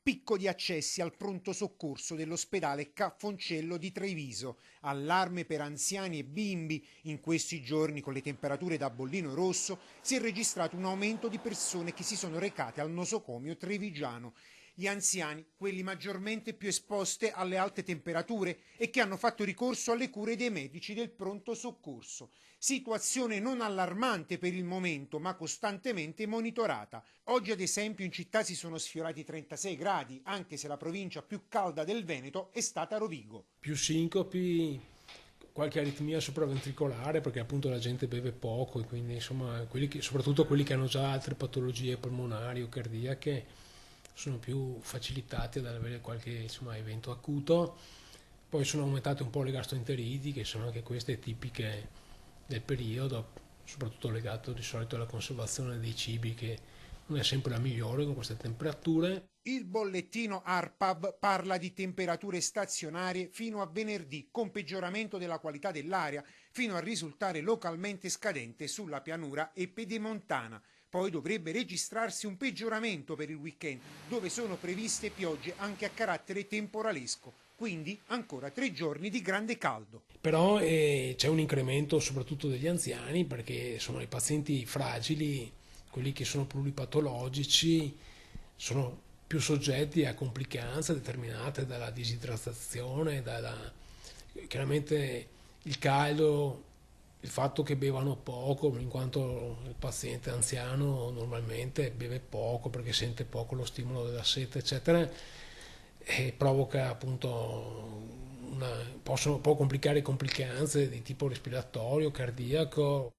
picco di accessi al pronto soccorso dell'ospedale Caffoncello di Treviso. Allarme per anziani e bimbi. In questi giorni, con le temperature da bollino rosso, si è registrato un aumento di persone che si sono recate al nosocomio trevigiano. Gli anziani, quelli maggiormente più esposti alle alte temperature e che hanno fatto ricorso alle cure dei medici del pronto soccorso. Situazione non allarmante per il momento, ma costantemente monitorata. Oggi, ad esempio, in città si sono sfiorati i 36 gradi, anche se la provincia più calda del Veneto è stata Rovigo. Più sincopi, qualche aritmia sopraventricolare perché appunto la gente beve poco e quindi insomma soprattutto quelli che hanno già altre patologie polmonari o cardiache sono più facilitati ad avere qualche insomma, evento acuto. Poi sono aumentate un po' le gastroenteriti, che sono anche queste tipiche del periodo, soprattutto legato di solito alla conservazione dei cibi, che non è sempre la migliore con queste temperature. Il bollettino ARPAV parla di temperature stazionarie fino a venerdì, con peggioramento della qualità dell'aria, fino a risultare localmente scadente sulla pianura e pedemontana. Poi dovrebbe registrarsi un peggioramento per il weekend, dove sono previste piogge anche a carattere temporalesco. Quindi ancora 3 giorni di grande caldo. Però c'è un incremento soprattutto degli anziani, perché sono i pazienti fragili, quelli che sono pluripatologici, sono più soggetti a complicanze determinate dalla disidratazione, chiaramente il caldo, il fatto che bevano poco, in quanto il paziente anziano normalmente beve poco perché sente poco lo stimolo della sete, eccetera, e provoca appunto può complicare complicanze di tipo respiratorio, cardiaco.